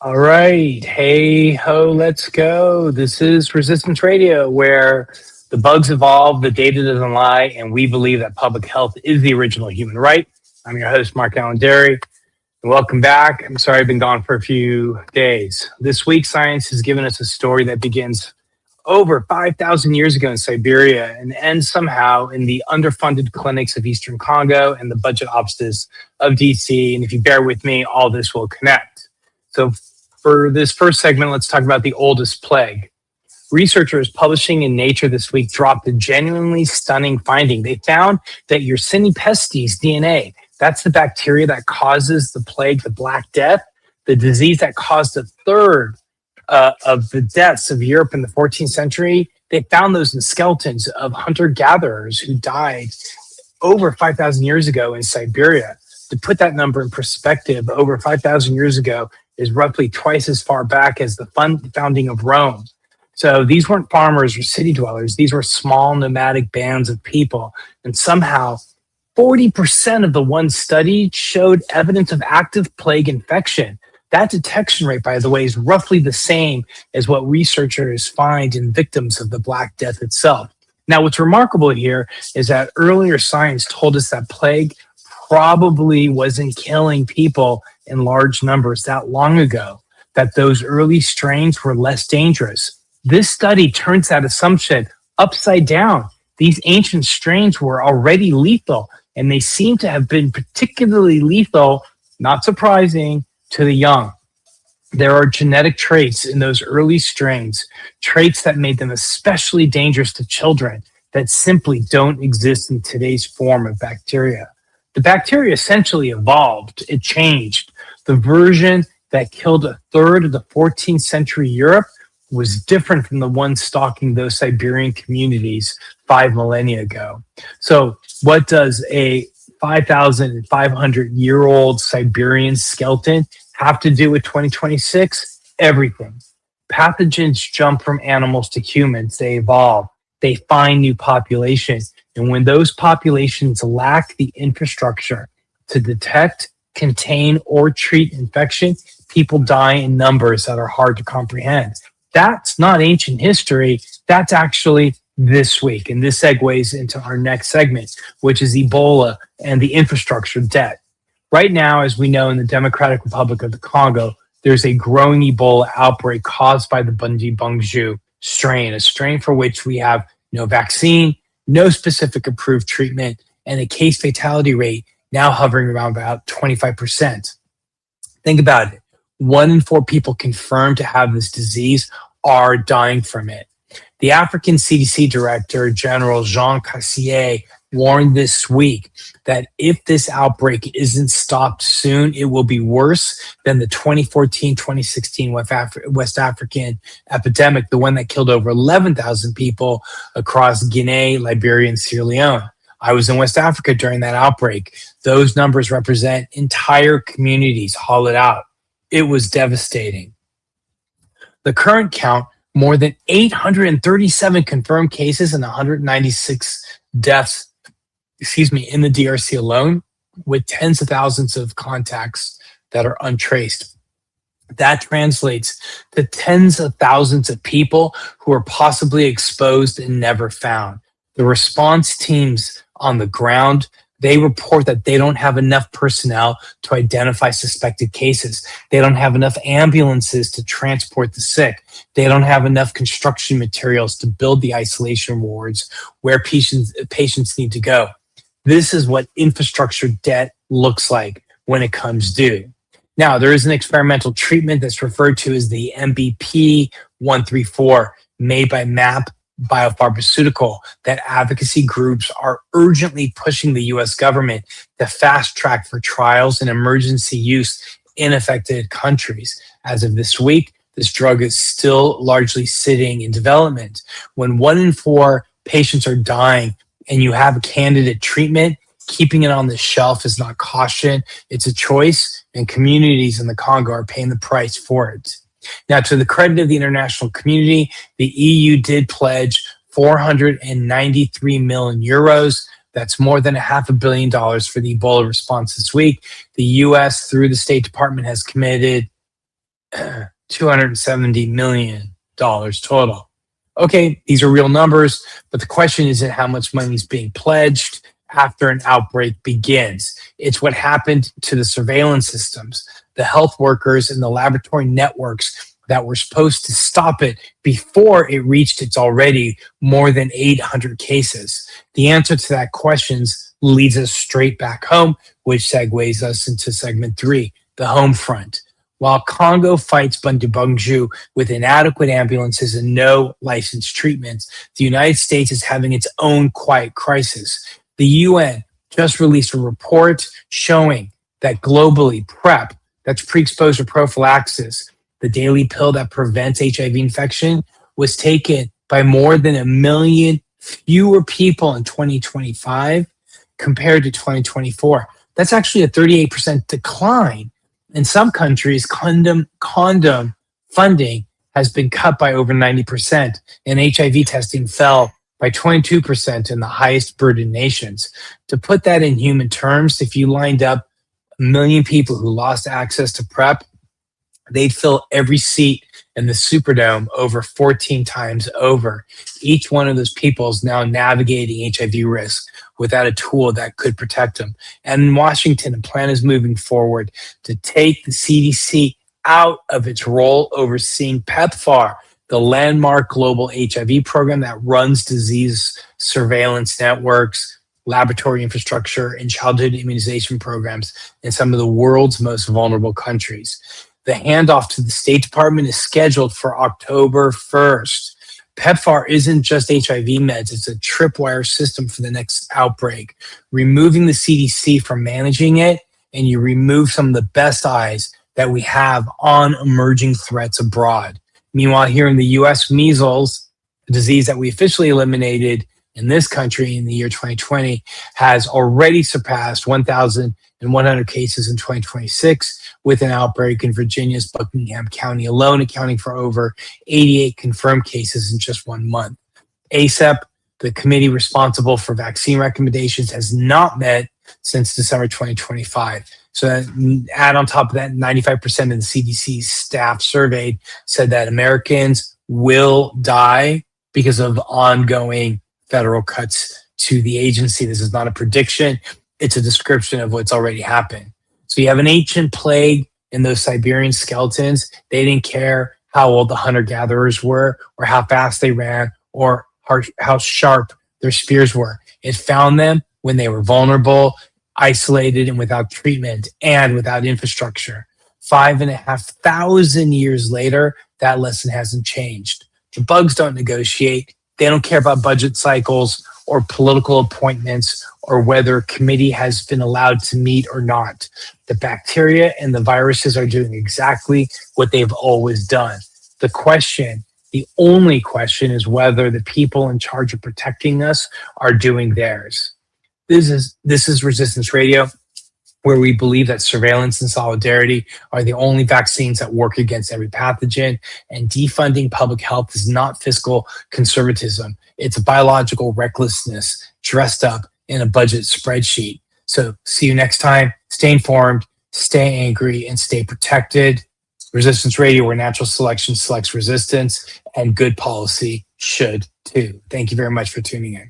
All right. Hey ho, let's go. This is Resistance Radio, where the bugs evolve, the data doesn't lie, and we believe that public health is the original human right. I'm your host, Mark Allen Derry, and welcome back. I'm sorry I've been gone for a few days. This week, science has given us a story that begins over 5,000 years ago in Siberia and ends somehow in the underfunded clinics of Eastern Congo and the budget offices of DC. And if you bear with me, all this will connect. So for this first segment, let's talk about the oldest plague. Researchers publishing in Nature this week dropped a genuinely stunning finding. They found that Yersinia pestis DNA, that's the bacteria that causes the plague, the Black Death, the disease that caused a third of the deaths of Europe in the 14th century. They found those in skeletons of hunter-gatherers who died over 5,000 years ago in Siberia. To put that number in perspective, over 5,000 years ago is roughly twice as far back as the founding of Rome. So these weren't farmers or city dwellers. These were small nomadic bands of people. And somehow 40% of the ones studied showed evidence of active plague infection. That detection rate, by the way, is roughly the same as what researchers find in victims of the Black Death itself. Now, what's remarkable here is that earlier science told us that plague probably wasn't killing people in large numbers that long ago, that those early strains were less dangerous. This study turns that assumption upside down. These ancient strains were already lethal, and they seem to have been particularly lethal, not surprising, to the young. There are genetic traits in those early strains, traits that made them especially dangerous to children that simply don't exist in today's form of bacteria. The bacteria essentially evolved, it changed. The version that killed a third of the 14th century Europe was different from the one stalking those Siberian communities 5 millennia ago. So what does a 5,500-year-old Siberian skeleton have to do with 2026? Everything. Pathogens jump from animals to humans. They evolve. They find new populations. And when those populations lack the infrastructure to detect, contain, or treat infection, people die in numbers that are hard to comprehend. That's not ancient history. That's actually this week. And this segues into our next segment, which is Ebola and the infrastructure debt. Right now, as we know, in the Democratic Republic of the Congo, there's a growing Ebola outbreak caused by the Bundibugyo strain, a strain for which we have no vaccine, no specific approved treatment, and a case fatality rate now hovering around about 25%. Think about it. 1 in 4 people confirmed to have this disease are dying from it. The African CDC Director General Jean Cassier warned this week that if this outbreak isn't stopped soon, it will be worse than the 2014-2016 West African epidemic, the one that killed over 11,000 people across Guinea, Liberia, and Sierra Leone. I was in West Africa during that outbreak. Those numbers represent entire communities hollowed out. It was devastating. The current count, more than 837 confirmed cases and 196 deaths, in the DRC alone, with tens of thousands of contacts that are untraced. That translates to tens of thousands of people who are possibly exposed and never found. The response teams on the ground, they report that they don't have enough personnel to identify suspected cases. They don't have enough ambulances to transport the sick. They don't have enough construction materials to build the isolation wards where patients need to go. This is what infrastructure debt looks like when it comes due. Now, there is an experimental treatment that's referred to as the MBP 134, made by MAP Biopharmaceutical, that advocacy groups are urgently pushing the U.S. government to fast track for trials and emergency use in affected countries. As of this week, this drug is still largely sitting in development. When 1 in 4 patients are dying and you have a candidate treatment, keeping it on the shelf is not caution, it's a choice, and communities in the Congo are paying the price for it. Now, to the credit of the international community, the EU did pledge 493 million euros. That's more than $500 million for the Ebola response this week. The U.S., through the State Department, has committed $270 million total. Okay, these are real numbers, but the question isn't how much money is being pledged after an outbreak begins. It's what happened to the surveillance systems, the health workers, and the laboratory networks that were supposed to stop it before it reached its already more than 800 cases. The answer to that question leads us straight back home, which segues us into segment 3, the home front. While Congo fights Bundibugyo with inadequate ambulances and no licensed treatments, the United States is having its own quiet crisis. The UN just released a report showing that globally, PrEP, that's pre-exposure prophylaxis, the daily pill that prevents HIV infection, was taken by more than 1 million fewer people in 2025 compared to 2024. That's actually a 38% decline. In some countries, condom funding has been cut by over 90%, and HIV testing fell by 22% in the highest burdened nations. To put that in human terms, if you lined up 1 million people who lost access to PrEP, they'd fill every seat in the Superdome over 14 times over. Each one of those people is now navigating HIV risk without a tool that could protect them. And in Washington, a plan is moving forward to take the CDC out of its role overseeing PEPFAR, the landmark global HIV program that runs disease surveillance networks, laboratory infrastructure, and childhood immunization programs in some of the world's most vulnerable countries. The handoff to the State Department is scheduled for October 1st. PEPFAR isn't just HIV meds, it's a tripwire system for the next outbreak. Removing the CDC from managing it, and you remove some of the best eyes that we have on emerging threats abroad. Meanwhile, here in the US, measles, a disease that we officially eliminated in this country in the year 2020, has already surpassed 1,100 cases in 2026, with an outbreak in Virginia's Buckingham County alone, accounting for over 88 confirmed cases in just 1 month. ACEP, the committee responsible for vaccine recommendations, has not met since December 2025. So add on top of that, 95% of the CDC staff surveyed said that Americans will die because of ongoing federal cuts to the agency. This is not a prediction. It's a description of what's already happened. So you have an ancient plague in those Siberian skeletons. They didn't care how old the hunter-gatherers were or how fast they ran or how sharp their spears were. It found them when they were vulnerable, isolated, and without treatment and without infrastructure. 5,500 years later, that lesson hasn't changed. The bugs don't negotiate. They don't care about budget cycles or political appointments or whether a committee has been allowed to meet or not. The bacteria and the viruses are doing exactly what they've always done. The only question is whether the people in charge of protecting us are doing theirs. This is Resistance Radio, where we believe that surveillance and solidarity are the only vaccines that work against every pathogen, and defunding public health is not fiscal conservatism. It's a biological recklessness dressed up in a budget spreadsheet. So see you next time. Stay informed, stay angry, and stay protected. Resistance Radio, where natural selection selects resistance, and good policy should too. Thank you very much for tuning in.